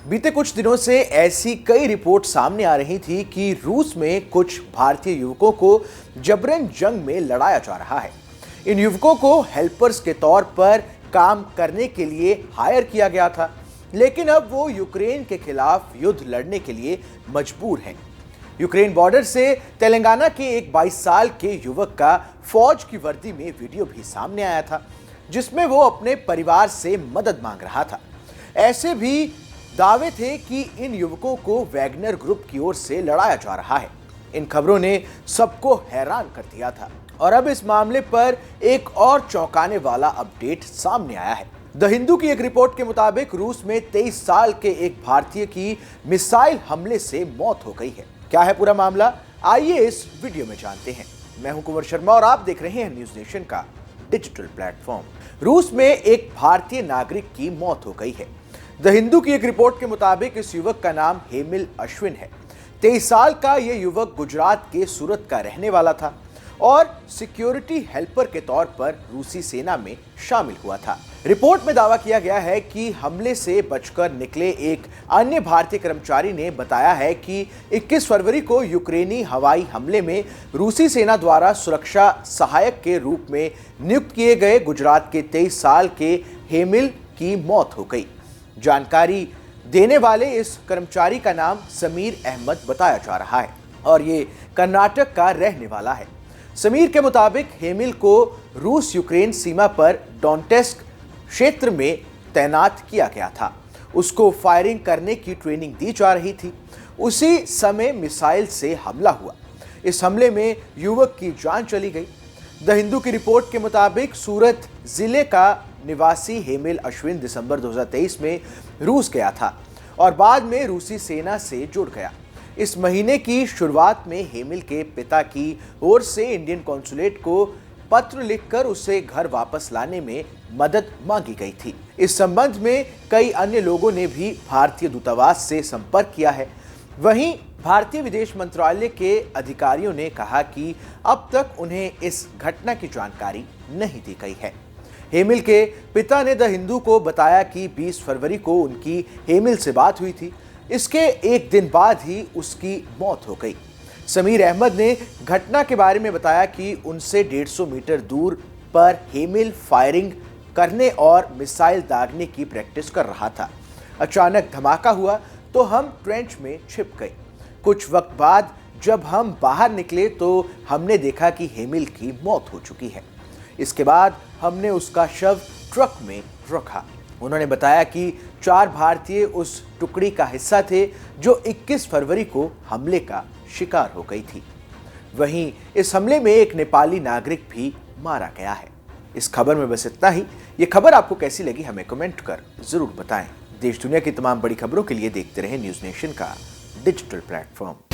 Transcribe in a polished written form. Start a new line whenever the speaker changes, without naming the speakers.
बीते कुछ दिनों से ऐसी कई रिपोर्ट सामने आ रही थी कि रूस में कुछ भारतीय युवकों को जबरन जंग में लड़ाया जा रहा है। इन युवकों को हेल्पर्स के तौर पर काम करने के लिए हायर किया गया था, लेकिन अब वो यूक्रेन के खिलाफ युद्ध लड़ने के लिए मजबूर हैं। यूक्रेन बॉर्डर से तेलंगाना के एक 22 साल के युवक का फौज की वर्दी में वीडियो भी सामने आया था, जिसमें वो अपने परिवार से मदद मांग रहा था। ऐसे भी दावे थे कि इन युवकों को वैगनर ग्रुप की ओर से लड़ाया जा रहा है। इन खबरों ने सबको हैरान कर दिया था और अब इस मामले पर एक और चौंकाने वाला अपडेट सामने आया है। द हिंदू की एक रिपोर्ट के मुताबिक रूस में 23 साल के एक भारतीय की मिसाइल हमले से मौत हो गई है। क्या है पूरा मामला, आइए इस वीडियो में जानते हैं। मैं हूं कुंवर शर्मा और आप देख रहे हैं न्यूज नेशन का डिजिटल प्लेटफॉर्म। रूस में एक भारतीय नागरिक की मौत हो गई है। द हिंदू की एक रिपोर्ट के मुताबिक इस युवक का नाम हेमिल अश्विन है। 23 साल का यह युवक गुजरात के सूरत का रहने वाला था और सिक्योरिटी हेल्पर के तौर पर रूसी सेना में शामिल हुआ था। रिपोर्ट में दावा किया गया है कि हमले से बचकर निकले एक अन्य भारतीय कर्मचारी ने बताया है कि 21 फरवरी को यूक्रेनी हवाई हमले में रूसी सेना द्वारा सुरक्षा सहायक के रूप में नियुक्त किए गए गुजरात के 23 साल के हेमिल की मौत हो गई। जानकारी देने वाले इस कर्मचारी का नाम समीर अहमद बताया जा रहा है और ये कर्नाटक का रहने वाला है। समीर के मुताबिक हेमिल को रूस यूक्रेन सीमा पर डोनेट्स्क क्षेत्र में तैनात किया गया था। उसको फायरिंग करने की ट्रेनिंग दी जा रही थी। उसी समय मिसाइल से हमला हुआ। इस हमले में युवक की जान चली गई। द हिंदू की रिपोर्ट के मुताबिक सूरत जिले का निवासी हेमिल अश्विन दिसंबर 2023 में रूस गया था और बाद में रूसी सेना से जुड़ गया। इस महीने की शुरुआत में हेमिल के पिता की ओर से इंडियन कॉन्सुलेट को पत्र लिखकर उसे घर वापस लाने में मदद मांगी गई थी। इस संबंध में कई अन्य लोगों ने भी भारतीय दूतावास से संपर्क किया है। वहीं भारतीय विदेश मंत्रालय के अधिकारियों ने कहा कि अब तक उन्हें इस घटना की जानकारी नहीं दी गई है। हेमिल के पिता ने द हिंदू को बताया कि 20 फरवरी को उनकी हेमिल से बात हुई थी। इसके एक दिन बाद ही उसकी मौत हो गई। समीर अहमद ने घटना के बारे में बताया कि उनसे 150 मीटर दूर पर हेमिल फायरिंग करने और मिसाइल दागने की प्रैक्टिस कर रहा था। अचानक धमाका हुआ तो हम ट्रेंच में छिप गए। कुछ वक्त बाद जब हम बाहर निकले तो हमने देखा कि हेमिल की मौत हो चुकी है। इसके बाद हमने उसका शव ट्रक में रखा। उन्होंने बताया कि 4 भारतीय उस टुकड़ी का हिस्सा थे जो 21 फरवरी को हमले का शिकार हो गई थी। वहीं इस हमले में एक नेपाली नागरिक भी मारा गया है। इस खबर में बस इतना ही। ये खबर आपको कैसी लगी हमें कमेंट कर जरूर बताएं। देश दुनिया की तमाम बड़ी खबरों के लिए देखते रहें न्यूज नेशन का डिजिटल प्लेटफॉर्म।